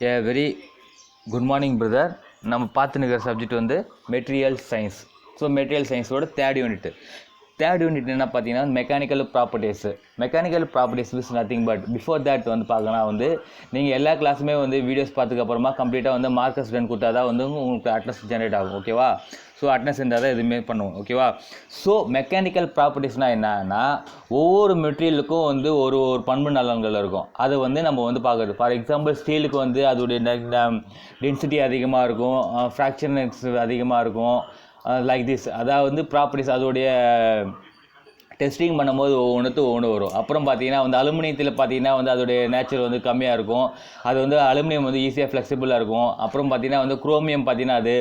Very good morning brother. நம்ம பார்த்துனுக்கிற subject வந்து மெட்டீரியல் சயின்ஸ். ஸோ மெட்டீரியல் சயின்ஸோட தேர்ட் யூனிட் என்ன பார்த்தீங்கன்னா mechanical properties. Mechanical properties is nothing but before that வந்து பார்க்கலாம் வந்து நீங்கள் எல்லா கிளாஸுமே வந்து வீடியோஸ் பார்த்துக்கப்புறமா கம்ப்ளீட்டாக வந்து மார்க்கஸ் டன் கொடுத்தா தான் வந்து உங்களுக்கு அட்டனன்ஸ் ஜென்ரேட் ஆகும். ஓகேவா? ஸோ அட்டனன்ஸ் இருந்தால் தான் எதுவுமே பண்ணுவோம். ஓகேவா? ஸோ மெக்கானிக்கல் ப்ராப்பர்ட்டிஸ்னால் என்னன்னா ஒவ்வொரு மெட்டீரியலுக்கும் வந்து ஒரு பண்பு நலன்கள் இருக்கும். அதை வந்து நம்ம வந்து பார்க்குறது. ஃபார் எக்ஸாம்பிள் ஸ்டீலுக்கு வந்து அதோடைய டென்சிட்டி அதிகமாக இருக்கும், ஃப்ராக்சர்னஸ் அதிகமாக இருக்கும், லைக் திஸ். அதாவது வந்து ப்ராப்பர்ட்டிஸ் அதோடைய டெஸ்டிங் பண்ணும்போது ஒவ்வொன்று வரும். அப்புறம் பார்த்தீங்கன்னா வந்து அலுமினியத்தில் பார்த்தீங்கன்னா வந்து அதோடைய நேச்சர் வந்து கம்மியாக இருக்கும். அது வந்து அலுமினியம் வந்து ஈஸியாக ஃப்ளெக்சிபிளாக இருக்கும். அப்புறம் பார்த்தீங்கன்னா வந்து குரோமியம் பார்த்தீங்கன்னா அது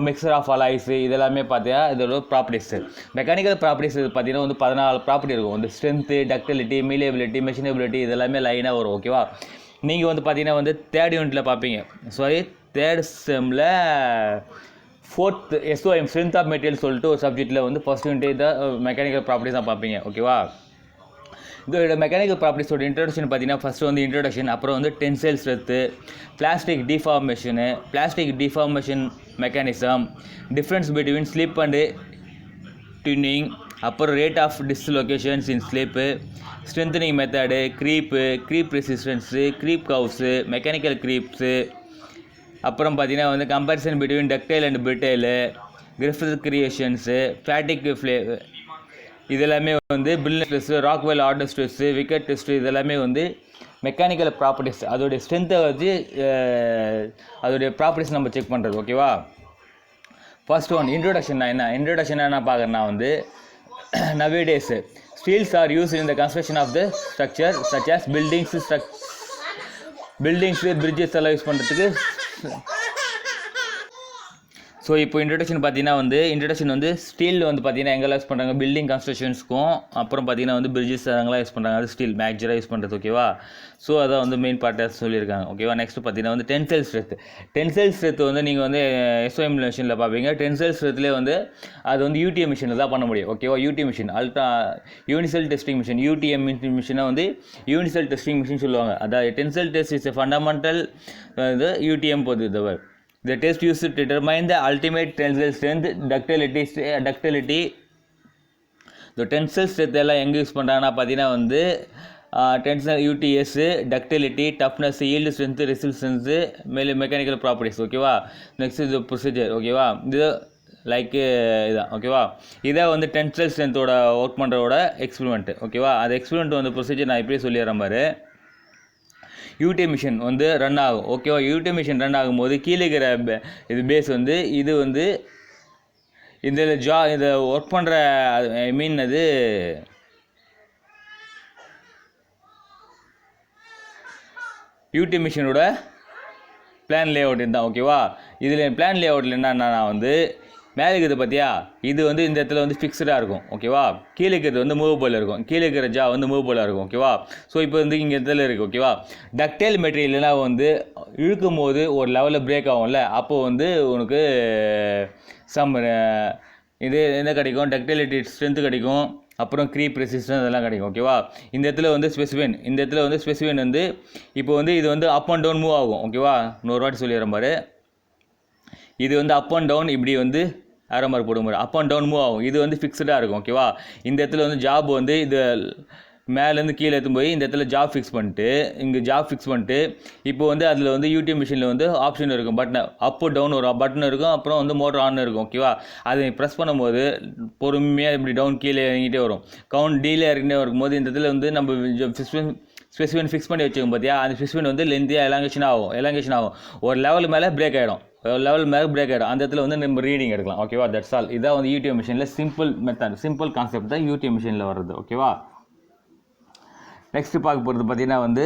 மிக்சர் ஆஃப் அலாய்ஸ் இதெல்லாமே பார்த்தீங்கன்னா இதோட ப்ராப்பர்ட்டிஸ். மெக்கானிக்கல் ப்ராப்பர்ட்டிஸ் பார்த்தீங்கன்னா வந்து 14 ப்ராப்பர்ட்டி இருக்கும். வந்து ஸ்ட்ரென்த்து, டக்டிலிட்டி, மீலியபிலிட்டி, மெஷினபிலிட்டி இதெல்லாமே லைனாக வரும். ஓகேவா? நீங்கள் வந்து பார்த்தீங்கன்னா வந்து தேர்ட் யூனிட்டில் பார்ப்பீங்க. தேர்ட் செம்மில் fourth SOM strength of material சொல்லிட்டு ஒரு சப்ஜெக்ட்டில் வந்து ஃபர்ஸ்ட் யூனிட் தான் மெக்கானிக்கல் ப்ராப்பர்ட்டிஸ் தான் பார்ப்பீங்க. ஓகேவா? இதோட மெக்கானிக்கல் ப்ராப்பர்ட்டிஸோட இன்ட்ரோடக்ஷன் பார்த்தீங்கன்னா ஃபஸ்ட்டு வந்து இன்ட்ரோடக்ஷன், அப்புறம் வந்து tensile strength, plastic deformation mechanism, difference between slip and twinning, அப்புறம் rate of dislocations in slip, strengthening method, creep resistance, creep curves, mechanical creeps, அப்புறம் பார்த்தீங்கன்னா வந்து comparison between ductile and brittle, Griffith creations, fatigue இதெல்லாமே வந்து billing stress, Rockwell order stress, wicket test இதெல்லாமே வந்து mechanical properties. அதோடைய ஸ்ட்ரென்த்தை வச்சு அதோடைய ப்ராப்பர்ட்டிஸ் நம்ம செக் பண்ணுறது. ஓகேவா? ஃபர்ஸ்ட் ஒன் இன்ட்ரோடக்ஷன் என்ன பார்க்குறேன்னா வந்து nowadays steels are used in the construction of the structure such as buildings, bridges எல்லாம் யூஸ் பண்ணுறதுக்கு. ஸோ இப்போ இன்ட்ரடக்ஷன் பார்த்தீங்கன்னா வந்து ஸ்டீல் வந்து பார்த்தீங்கன்னா எங்கெல்லாம் யூஸ் பண்ணுறாங்க, பில்டிங் கன்ஸ்ட்ரக்ஷன்ஸ்க்கும், அப்புறம் பார்த்தீங்கன்னா வந்து பிரிட்ஜஸ் அதெல்லாம் யூஸ் பண்ணுறாங்க. அது ஸ்டீல் மேக்ஜராக யூஸ் பண்ணுறது. ஓகேவா? ஸோ அதான் வந்து மெயின் பார்ட்டாக சொல்லியிருக்காங்க. ஓகேவா? நெக்ஸ்ட் பார்த்தீங்கன்னா வந்து டென்சைல் ஸ்ட்ரென்த் வந்து நீங்கள் வந்து SOM மிஷினில் பார்ப்பீங்க. டென்சைல் ஸ்ட்ரென்த்லேயே வந்து அது வந்து UTM மிஷினில் தான் பண்ண முடியும். ஓகேவா? UTM machine universal testing machine. UTM மிஷினை வந்து யூனிசல் டெஸ்டிங் மிஷின் சொல்லுவாங்க. அதாவது டென்சைல் டெஸ்ட் இஸ் ஃபண்டமெண்டல் இது UTM போது இது. The test used to determine the ultimate tensile strength, ductility. The tensile strength எல்லாம் எங்கே யூஸ் பண்ணுறாங்கன்னா பார்த்தீங்கன்னா வந்து tensile UTS, ductility, toughness, yield strength, resistance, mechanical properties. ஓகேவா? நெக்ஸ்ட் இது ப்ரொசீஜர். ஓகேவா? இது லைக் இதான். ஓகேவா? இதை வந்து டென்சைல் ஸ்ட்ரென்த்தோட ஒர்க் பண்ணுறதோட எக்ஸ்பெரிமெண்ட். ஓகேவா? அது எக்ஸ்பெரிமெண்ட் வந்து ப்ரொசீஜர் நான் இப்படியே சொல்லிடுறேன் பாரு. UTM மிஷின் வந்து ரன் ஆகும். ஓகேவா? UTM மிஷின் ரன் ஆகும்போது கீழே இருக்கிற இது பேஸ் வந்து இது வந்து இதை ஒர்க் பண்ணுற அது UTM மிஷினோட பிளான் லே அவுட் இதுதான். ஓகேவா? இதில் பிளான் லே அவுட்டில் என்னன்னா வந்து மேலே இருக்கிறது பார்த்தியா, இது வந்து இந்த இடத்துல வந்து ஃபிக்ஸ்டாக இருக்கும். ஓகேவா? கீழே இருக்கிறது வந்து மூவபிள் இருக்கும். கீழே இருக்கிற ஜா வந்து மூவபிளாக இருக்கும். ஓகேவா? ஸோ இப்போ வந்து இங்கே இடத்துல இருக்குது. ஓகேவா? டக்டைல் மெட்டீரியல்லாம் வந்து இழுக்கும் போது ஒரு லெவலில் பிரேக் ஆகும்ல, அப்போது வந்து உனக்கு இது என்ன கிடைக்கும், டக்டைலிட்டி ஸ்ட்ரென்த்து கிடைக்கும், அப்புறம் க்ரீப் ரெசிஸ்டன்ஸ் அதெல்லாம் கிடைக்கும். ஓகேவா? இந்த இடத்துல வந்து ஸ்பெசிஃபின் வந்து இப்போ வந்து இது வந்து அப் அண்ட் டவுன் மூவ் ஆகும். ஓகேவா? இன்னொரு வாட்டி சொல்லிடுறேன் பாரு. இது வந்து அப் அண்ட் டவுன் இப்படி வந்து ஆரோ மார்க் போடும்போது அப் அண்ட் டவுன் மூவ் ஆகும். இது வந்து ஃபிக்ஸ்டாக இருக்கும். ஓகேவா? இந்த இடத்துல வந்து ஜாப் வந்து இது மேலேருந்து கீழே எடுத்து போய் இந்த இடத்துல ஜாப் ஃபிக்ஸ் பண்ணிட்டு இப்போ வந்து அதில் வந்து UTM மிஷினில் வந்து ஆப்ஷன் இருக்கும். பட்டன் அப் டவுன் ஒரு பட்டன் இருக்கும், அப்புறம் வந்து மோட்டர் ஆன் இருக்கும். ஓகேவா? அதை ப்ரெஸ் பண்ணும்போது பொறுமையாக இப்படி டவுன் கீழே இறங்கிட்டே வரும். கவுண்ட் டீலே இறங்கிட்டே வரும்போது இந்த இடத்துல வந்து நம்ம ஸ்பெசிஃபின் ஃபிக்ஸ் பண்ணி வச்சுக்கோம் பார்த்தியா, அந்த ஸ்பெசிஃபின் வந்து லென்த்தியாக எலாங்கேஷன் ஆகும். ஒரு லெவல் மேலே பிரேக் ஆகிடும். அந்த இடத்துல வந்து நம்ம ரீடிங் எடுக்கலாம். ஓகேவா? That's all. இதான் வந்து UTM மிஷினில் சிம்பிள் கான்செப்ட் தான் UTM மிஷினில் வர்றது. ஓகேவா? நெக்ஸ்ட் பார்க்க போகிறது பார்த்தீங்கன்னா வந்து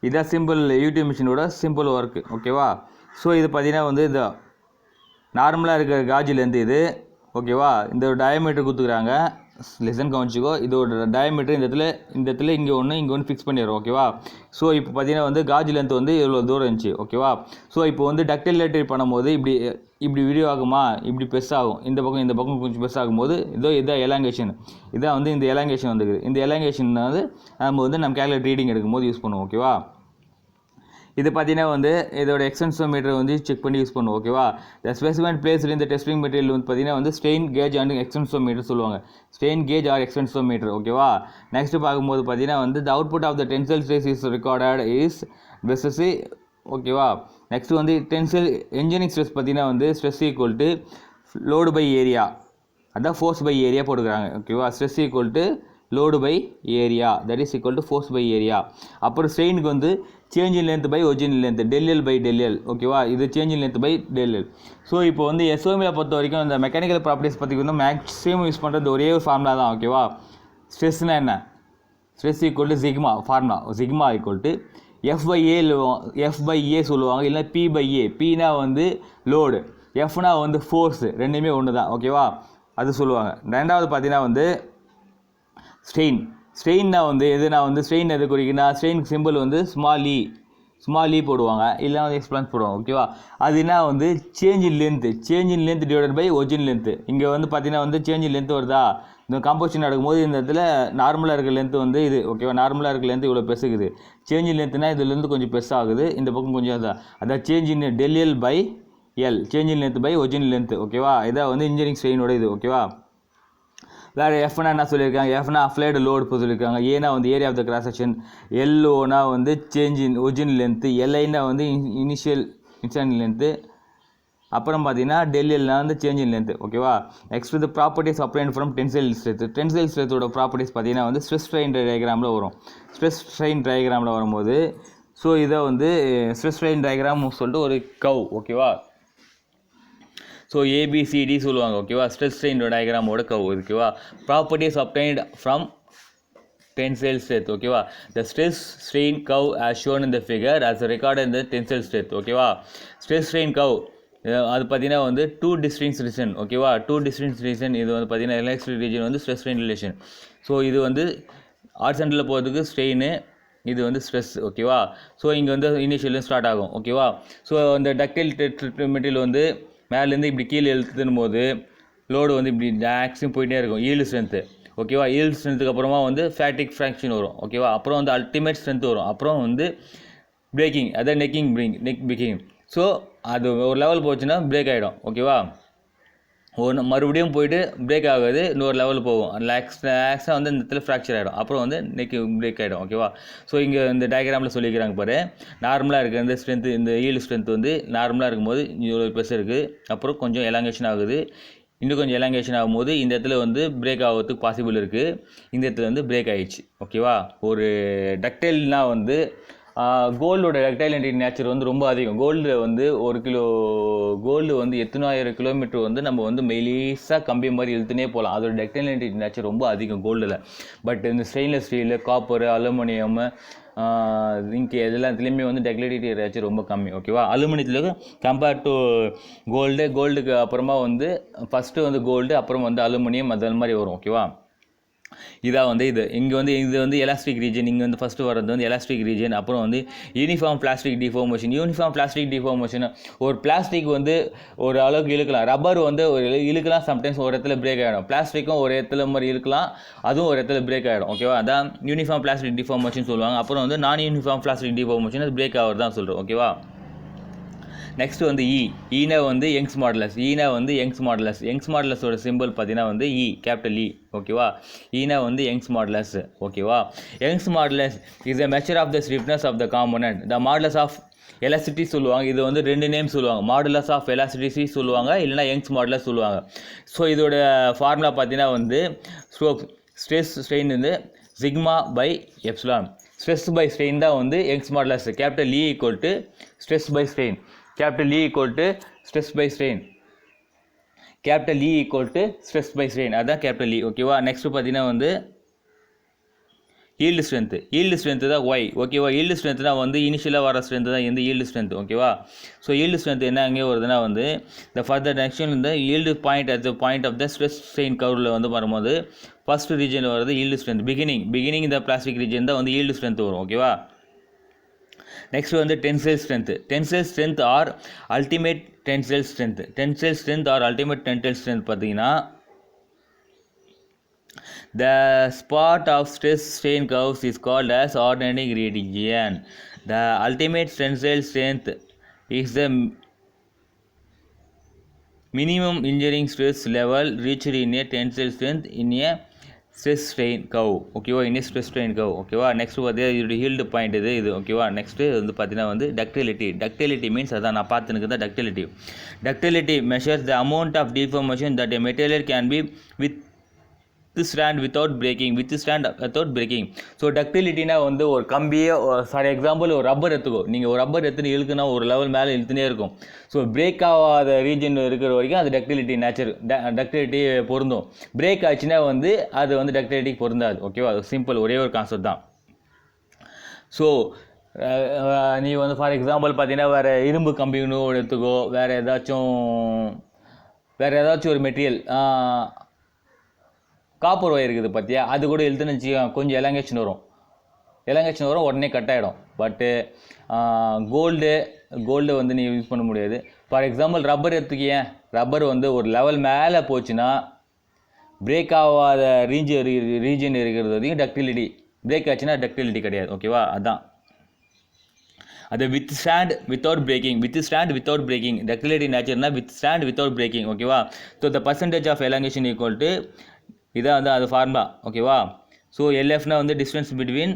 இதான் UTM மிஷினோட சிம்பிள் ஒர்க்கு. ஓகேவா? ஸோ இது பார்த்தீங்கன்னா வந்து இது நார்மலாக இருக்கிற காஜிலேருந்து இது. ஓகேவா? இந்த ஒரு டயமீட்டர் கொடுத்துக்கிறாங்க. லெசன் கவனிச்சிக்கோ. இதோட டயமீட்டர் இந்த இடத்துல இங்கே ஒன்று ஃபிக்ஸ் பண்ணிடுறோம். ஓகேவா? ஸோ இப்போ பார்த்தீங்கன்னா வந்து காஜ் லென்த் வந்து இவ்வளோ தூரம் இருந்துச்சு. ஓகேவா? ஸோ இப்போ வந்து டக்டைலிட்டி பண்ணும்போது இப்படி வீடியோ ஆகுமா, இப்படி பெருசாகும். இந்த பக்கம் கொஞ்சம் பெருசாகும் போது இதான் எலாங்கேஷன். இதான் வந்து இந்த எலாங்கேஷன் வந்துக்குது. இந்த எலாங்கேஷன் வந்து நம்ம கேல்குலேட் ரீடிங் எடுக்கும்போது யூஸ் பண்ணுவோம். ஓகேவா? இது பார்த்தீங்கன்னா வந்து இதோட எக்ஸ்டென்சோமீட்டர் வந்து செக் பண்ணி யூஸ் பண்ணுவோம் ஓகேவா. The specimen placed in the testing material வந்து பார்த்தீங்கன்னா வந்து ஸ்ட்ரெயின் கேஜ் அண்ட் எக்ஸ்டென்சோமீட்டர் சொல்லுவாங்க. ஸ்ட்ரெயின் கேஜ் ஆர் எக்ஸ்டென்சோமீட்டர் ஓகேவா. நெக்ஸ்ட் பார்க்கும்போது பார்த்தீங்கன்னா வந்து the output of the tensile stress is recorded is versus ஓகேவா. நெக்ஸ்ட் வந்து டென்சைல் என்ஜினிங் ஸ்ட்ரெஸ் பார்த்தீங்கன்னா வந்து stress equal to load by area, அதான் ஃபோர்ஸ் பை ஏரியா போட்டுக்கிறாங்க ஓகேவா. Stress equal to load by area that is equal to force by area. அப்புறம் ஸ்ட்ரெயினுக்கு வந்து change in length by original length del L by del L ஓகேவா. இது change in length by del L. So இப்போ வந்து எஸ்ஓஎம்ல பொறுத்த வரைக்கும் இந்த மெக்கானிக்கல் ப்ராப்பர்ட்டிஸ் பற்றி வந்து மேக்ஸிமம் யூஸ் பண்ணுறது ஒரே ஒரு ஃபார்முலா தான் ஓகேவா. ஸ்ட்ரெஸ்னா என்ன, stress equal to sigma formula, sigma equal to F by A சொல்லுவாங்க, இல்லை பி பை ஏ. பினா வந்து லோடு, எஃப்னா வந்து ஃபோர்ஸ், ரெண்டுமே ஒன்று தான் ஓகேவா, அது சொல்லுவாங்க. ரெண்டாவது பார்த்தீங்கன்னா வந்து ஸ்ட்ரெயின்னா வந்து எதுனா வந்து ஸ்ட்ரெயின் எது குறிக்குன்னா ஸ்ட்ரெயின் சிம்பிள் வந்து ஸ்மால் இ போடுவாங்க, இல்லைனா வந்து எக்ஸ்பிளன்ஸ் போடுவாங்க ஓகேவா. அதுனா வந்து change in length divided by original length. இங்கே வந்து பார்த்தீங்கன்னா வந்து சேஞ்ச் இன் லென்த் வருதா, இந்த காம்போசிஷன் நடக்கும்போது இந்த இடத்துல நார்மலாக இருக்க லென்த் வந்து இது ஓகேவா. நார்மலாக இருக்க லென்த் இவ்வளோ பெருசுக்குது, சேஞ்ச் இன் லென்த்னா இதுலேருந்து கொஞ்சம் பெருசாகுது, இந்த பக்கம் கொஞ்சம் அதான் change in del L by L, change in length by original length ஓகேவா. இதான் வந்து இன்ஜினியரிங் ஸ்ட்ரெயினோட இது ஓகேவா. வேறு எஃப்னா என்ன சொல்லியிருக்காங்க, எஃப்னா அப்ளைடு லோடு சொல்லியிருக்காங்க, ஏனா வந்து area of the cross section, எல்ஓனா வந்து சேஞ்ச் இன் ஒரிஜினல் லென்த்து, எல்ஐனா வந்து இனிஷியல் லென்த்து, அப்புறம் பார்த்தீங்கன்னா டெல்எல்னா வந்து சேஞ்ச் இன் லென்த் ஓகேவா. நெக்ஸ்ட் வந்து ப்ராப்பர்ட்டிஸ் அப்ளைட் ஃப்ரம் டென்சைல் ஸ்ட்ரென்த்தோட ப்ராப்பர்ட்டிஸ் பார்த்தீங்கன்னா வந்து ஸ்ட்ரெஸ் ஸ்ட்ரெயின் டயக்ராமில் வரும். ஸ்ட்ரெஸ் ஸ்ட்ரெயின் டயக்ராமில் வரும்போது ஸோ இதை வந்து ஸ்ட்ரெஸ் ஸ்ட்ரெயின் டயக்ராம் சொல்லிட்டு ஒரு கவ் ஓகேவா. ஸோ ஏபிசிடி சொல்லுவாங்க ஓகேவா. ஸ்ட்ரெஸ் ஸ்ட்ரெயின் டயக்ராமோட கவ் ஓகேவா. Properties applied from tensile strength ஓகேவா. the stress strain curve as shown in the figure as recorded in the tensile strength ஓகேவா. stress strain curve அது பார்த்தீங்கன்னா வந்து டூ டிஸ்டிங்க்ட் ரீஜன் ஓகேவா. டூ டிஸ்டிங்க்ட் ரீஜன் இது வந்து பார்த்தீங்கன்னா எலக்ட்ரிக் ரீஜன் வந்து ஸ்ட்ரெஸ் ஸ்ட்ரெயின் ரிலேஷன். ஸோ இது வந்து ஹாரிசான்டலில் போகிறதுக்கு ஸ்ட்ரெயின், இது வந்து ஸ்ட்ரெஸ் ஓகேவா. ஸோ இங்கே வந்து இனிஷியலும் ஸ்டார்ட் ஆகும் ஓகேவா. ஸோ அந்த டக்டைல் மெட்டீரியல் வந்து மேலேருந்து இப்படி கீழே எழுத்துடும் போது லோடு வந்து இப்படி மேக்ஸிமம் போயிட்டே இருக்கும். ஈல்டு ஸ்ட்ரென்த்து ஓகேவா. ஈல்டு ஸ்ட்ரென்த்துக்கு அப்புறமா வந்து ஃபேட்டிக் ஃப்ராக்ஷன் வரும் ஓகேவா. அப்புறம் வந்து அல்டிமேட் ஸ்ட்ரென்த் வரும், அப்புறம் வந்து பிரேக்கிங், அதான் நெக் பிரேக்கிங். ஸோ அது ஒரு லெவல் போச்சுன்னா பிரேக் ஆகிடும் ஓகேவா. மறுபடியும் போயிட்டு பிரேக் ஆகாது, இன்னொரு லெவல் போகும், லேக்ஸாக வந்து இந்த இடத்துல ஃப்ராக்சர் ஆகிடும், அப்புறம் வந்து நெக் பிரேக் ஆகிடும் ஓகேவா. ஸோ இங்கே இந்த டயக்ராமில் சொல்லிக்கிறாங்க பாரு, நார்மலாக இருக்குது இந்த ஸ்ட்ரென்த்து, இந்த ஈல்டு ஸ்ட்ரென்த் வந்து நார்மலாக இருக்கும்போது இவ்வளோ பெருசு இருக்குது, அப்புறம் கொஞ்சம் எலாங்கேஷன் ஆகுது, இன்னும் கொஞ்சம் எலாங்கேஷன் ஆகும்போது இந்த இடத்துல வந்து பிரேக் ஆகிறதுக்கு பாசிபிள் இருக்குது, இந்த இடத்துல வந்து பிரேக் ஆகிடுச்சு ஓகேவா. ஒரு டக்டைல்னால் வந்து கோல்டோட டக்டைலிட்டி நேச்சர் வந்து ரொம்ப அதிகம். கோல்டு வந்து ஒரு கிலோ கோல்டு வந்து எத்தனாயிரம் கிலோமீட்டர் வந்து நம்ம வந்து மெலிசாக கம்பி மாதிரி இழுத்துனே போகலாம், அதோட டக்டைலிட்டி நேச்சர் ரொம்ப அதிகம் கோல்டில். பட் இந்த stainless steel, copper, aluminium, ink எல்லாத்துலேயுமே வந்து டக்டிலிட்டி நேச்சர் ரொம்ப கம்மி ஓகேவா. அலுமினியத்தில் கம்பேர்ட் டு கோல்டுக்கு அப்புறமா வந்து ஃபஸ்ட்டு வந்து கோல்டு, அப்புறம் வந்து அலுமினியம், அது மாதிரி வரும் ஓகேவா. இதான் வந்து இங்கே வந்து இது வந்து எலாஸ்டிக் ரீஜன், இங்கே வந்து ஃபஸ்ட்டு வர்றது வந்து எலாஸ்டிக் ரீஜன், அப்புறம் வந்து யூனிஃபார்ம் பிளாஸ்டிக் டிஃபார்மேஷன். ஒரு பிளாஸ்டிக் வந்து ஒரு அளவுக்கு இழுக்கலாம், ரப்பர் வந்து ஒரு இழுக்கலாம், சம்டைம்ஸ் ஒரு இடத்துல பிரேக் ஆகிடும், பிளாஸ்டிக்கும் ஒரு இடத்துல மாதிரி இழுக்கலாம், அதுவும் ஒரு இடத்துல பிரேக் ஆகிடும் ஓகேவா. அதான் யூனிஃபார்ம் பிளாஸ்டிக் டிஃபார்மேஷன் சொல்லுவாங்க. அப்புறம் வந்து நான் யூனிஃபார்ம் பிளாஸ்டிக் டிஃபார்மேஷன் அது பிரேக் ஆகிறது தான் சொல்கிறோம் ஓகேவா. நெக்ஸ்ட் வந்து ஈனா வந்து யங்ஸ் மாடுலஸோட சிம்பிள் பார்த்தீங்கன்னா வந்து கேபிட்டல் இ ஓகேவா. ஈனா வந்து யங்ஸ் மாடுலஸ் ஓகேவா. Young's modulus is a measure of the stiffness of the component. the modulus of elasticity சொல்லுவாங்க, இது வந்து ரெண்டு நேம் சொல்லுவாங்க, மாடுலஸ் ஆஃப் எலாஸ்டிசிட்டி சொல்லுவாங்க, இல்லைனா யங்ஸ் மாடுலஸ் சொல்லுவாங்க. ஸோ இதோட ஃபார்முலா பார்த்தீங்கன்னா வந்து ஸ்ட்ரெஸ் ஸ்ட்ரெயின் வந்து sigma by epsilon. Stress by strain தான் வந்து Young's modulus. Capital E equal to stress by strain, capital E equal to stress by strain, அதான் capital E ஓகேவா. நெக்ஸ்ட் பார்த்தீங்கன்னா வந்து ஈல்டு ஸ்ட்ரென்த்து தான் ஒய் ஓகேவா. ஈல்டு ஸ்ட்ரென்த் தான் வந்து இனிஷியலாக வர ஸ்ட்ரென்த் தான் இந்த ஈல்டு ஸ்ட்ரென்த் ஓகேவா. ஸோ ஈல்டு ஸ்ட்ரென்த் என்ன அங்கே வருதுன்னா வந்து இந்த ஃபர்தர் டெக்ஷன் இந்த yield point at the point of the stress strain கர்வில் வந்து வரும்போது ஃபர்ஸ்ட் ரீஜனில் வருது ஈல்டு ஸ்ட்ரென்த். பிகினிங் இந்த பிளாஸ்டிக் ரீஜன் தான் வந்து ஈல்டு ஸ்ட்ரென்த் வரும் ஓகேவா. நெக்ஸ்ட் வந்து tensile strength or ultimate tensile strength பார்த்தீங்கன்னா the spot of stress strain curves is called as ordinary region. The ultimate tensile strength is the minimum engineering stress level reached in a tensile strength in a stress strain curve. ஓகேவா, in a stress strain curve. ஓகேவா, next பார்த்தீங்கன்னா இதோட healed point இது ஓகேவா. Next வந்து பார்த்தீங்கன்னா வந்து ductility means அதான் நான் பார்த்துனுக்கு தான் ductility measures the amount of deformation that a material can be stand without breaking. So டக்டிலிட்டினா வந்து ஒரு கம்பியே, ஃபார் எக்ஸாம்பிள் ஒரு ரப்பர் எடுத்துக்கோ, நீங்கள் ஒரு ரப்பர் எடுத்துன்னு இழுக்குனா ஒரு லெவல் மேலே இழுத்துனே இருக்கும். ஸோ பிரேக் ஆகாத ரீஜன் இருக்கிற வரைக்கும் அது டக்டிலிட்டி டக்டிலிட்டி பொருந்தும். பிரேக் ஆச்சுன்னா வந்து அது வந்து டக்டிலிட்டி பொருந்தாது. ஓகேவா, அது சிம்பிள், ஒரே ஒரு கான்செப்ட் தான். ஸோ நீ வந்து ஃபார் எக்ஸாம்பிள் பார்த்தீங்கன்னா வேறு இரும்பு கம்பின்னு எடுத்துக்கோ, வேறு ஏதாச்சும் ஒரு மெட்டீரியல், காப்பர் ஒயர் இருக்குது பார்த்தியா, அது கூட இழுத்துன்னு வச்சுக்கோ, கொஞ்சம் எலங்கேஷன் வரும், உடனே கட் ஆகிடும். பட்டு கோல்டு வந்து நீ யூஸ் பண்ண முடியாது. ஃபார் எக்ஸாம்பிள் ரப்பர் எடுத்துக்கியேன், ரப்பர் வந்து ஒரு லெவல் மேலே போச்சுன்னா பிரேக் ஆகாத ரீஜன் இருக்கிறது வரைக்கும் டக்டிலிட்டி, பிரேக் ஆச்சுன்னா டக்டிலிட்டி கிடையாது. ஓகேவா, அதான் அது வித்தவுட் பிரேக்கிங் டக்டிலிட்டி நேச்சர்னா stand without breaking. ஓகேவா, so the percentage of elongation equal to இதான் வந்து அது ஃபார்முலா. ஓகேவா, ஸோ எல்எஃப்னா வந்து distance between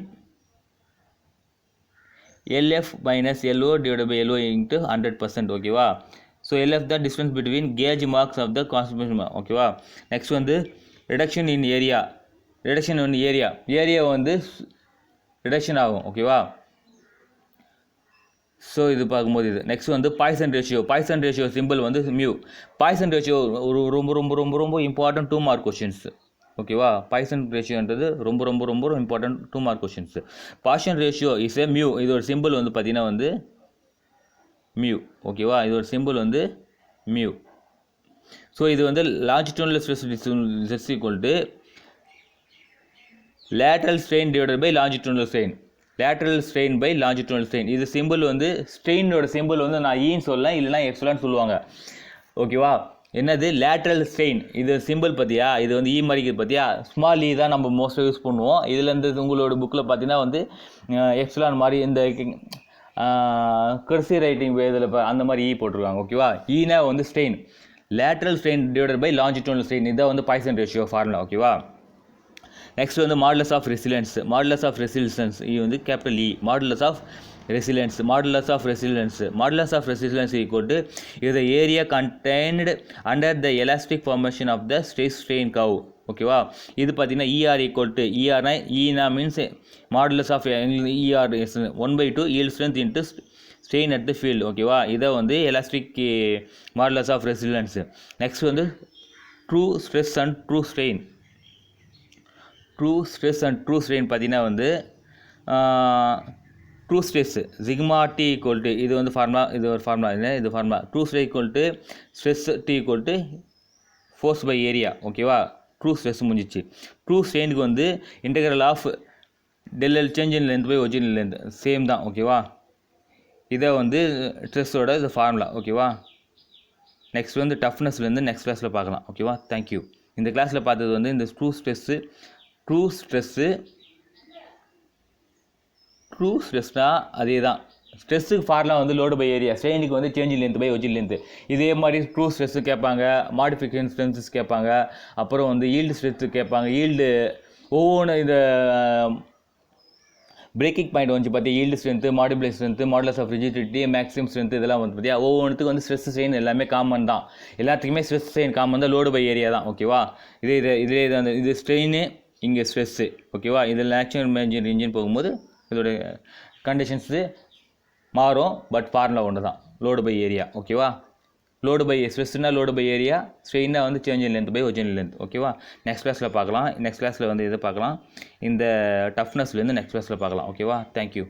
LF minus LO divide by LO into 100%. ஓகேவா, ஸோ எல்எஃப் தான் distance between gauge marks of the constitution. ஓகேவா, நெக்ஸ்ட் வந்து ரிடக்ஷன் இன் ஏரியா வந்து ரிடக்ஷன் ஆகும். ஓகேவா, ஸோ இது பார்க்கும்போது இது நெக்ஸ்ட் வந்து பாய்சன் ரேஷியோ சிம்பிள் வந்து மியூ. பாய்சன் ரேஷியோ ஒரு ரொம்ப ரொம்ப ரொம்ப ரொம்ப இம்பார்ட்டன்ட் 2 மார்க் கொஷின்ஸ். ஓகேவா, பாய்சன் ரேஷியோன்றது ரொம்ப ரொம்ப ரொம்ப important 2 mark questions. Poison ratio is a mu. இதோட சிம்பிள் வந்து பார்த்தீங்கன்னா வந்து மியூ. ஓகேவா, இதோட சிம்பிள் வந்து மியூ. ஸோ இது வந்து longitudinal stress equal to lateral strain divided by longitudinal strain. இது சிம்பிள் வந்து ஸ்ட்ரெயினோட சிம்பிள் வந்து நான் ஈன்னு சொல்லலாம், இல்லைனா எப்சிலான் சொல்லுவாங்க. ஓகேவா, என்னது லேட்ரல் ஸ்ட்ரெயின், இது சிம்பிள் பார்த்தியா, இது வந்து ஈ மாதிரிக்கு பார்த்தியா, ஸ்மால் ஈ தான் நம்ம மோஸ்ட்டாக யூஸ் பண்ணுவோம். இதுலேருந்து உங்களோட புக்கில் பார்த்தீங்கன்னா வந்து எப்சிலான் மாதிரி இந்த கர்சி ரைட்டிங் இதில் அந்த மாதிரி ஈ போட்டிருக்காங்க. ஓகேவா, ஈனா வந்து strain, lateral strain divided by longitudinal strain, இதான் வந்து பாய்சன் ரேஷியோ ஃபார்முலா. ஓகேவா, நெக்ஸ்ட் வந்து மாடுலஸ் ஆஃப் ரெசிலியன்ஸ் இது வந்து capital E. Modulus of resilience equal to இது area contained under the elastic formation of the stress strain curve. ஓகேவா, இது பார்த்தீங்கன்னா இஆர் ஈக்குவல் டு இஆர்னா ஈனா means modulus of ER 1/2 yield strength into strain at the field. ஓகேவா, இதை வந்து elastic modulus of resilience. Next வந்து true stress and true strain பார்த்தீங்கன்னா வந்து true stress sigma T equal to இது வந்து formula, true stress equal to stress T equal to force by area. ஓகேவா, true stress முடிஞ்சிச்சு. ட்ரூ ஸ்ட்ரெயினுக்கு வந்து integral of del L change in length by original length same தான். ஓகேவா, இதை வந்து ஸ்ட்ரெஸ்ஸோட இது ஃபார்முலா. ஓகேவா, நெக்ஸ்ட் வந்து டஃப்னஸ்லேருந்து நெக்ஸ்ட் கிளாஸில் பார்க்கலாம். ஓகேவா, தேங்க்யூ. இந்த கிளாஸில் பார்த்தது வந்து இந்த ட்ரூ ஸ்ட்ரெஸ்னால் அதே தான். ஸ்ட்ரெஸ்ஸுக்கு ஃபார்முலா வந்து லோடு பை ஏரியா, ஸ்ட்ரெயினுக்கு வந்து change in length by original length. இதே மாதிரி ட்ரூ ஸ்ட்ரெஸ்ஸு கேட்பாங்க, மாடிஃபிகேஷன் ஸ்ட்ரென்த்ஸ் கேட்பாங்க, அப்புறம் வந்து ஈல்டு ஸ்ட்ரெஸ்ஸு கேட்பாங்க. ஈல்டு ஒவ்வொன்று இந்த பிரேக்கிங் பாயிண்ட் வந்து பார்த்தியா, ஈல்டு ஸ்ட்ரென்த்து, மாடிபிளை strength, modulus of rigidity, maximum strength, இதெல்லாம் வந்து பார்த்தியா ஒவ்வொன்றுத்துக்கு வந்து ஸ்ட்ரெஸ் ஸ்ட்ரெயின் எல்லாமே காமன் தான். எல்லாத்துக்குமே ஸ்ட்ரெஸ் ஸ்ட்ரெயின் காமன் தான், லோடு பை ஏரியா தான். ஓகேவா, இது ஸ்ட்ரெயின், இங்கே ஸ்ட்ரெஸ்ஸு. ஓகேவா, இதில் நேச்சுரல் இன்ஜின் போகும்போது இதோட கண்டிஷன்ஸு மாறும், பட் ஃபார்முலா ஒன்று தான், லோடு பை ஏரியா. ஓகேவா, லோடு பை ஸ்ட்ரெஸ்னா லோடு பை ஏரியா, ஸ்ட்ரெயினா வந்து change in length by original length. ஓகேவா, நெக்ஸ்ட் கிளாஸில் பார்க்கலாம். நெக்ஸ்ட் கிளாஸில் வந்து இதை பார்க்கலாம், இந்த டஃப்னஸ்லேருந்து நெக்ஸ்ட் கிளாஸில் பார்க்கலாம். ஓகேவா, தேங்க்யூ.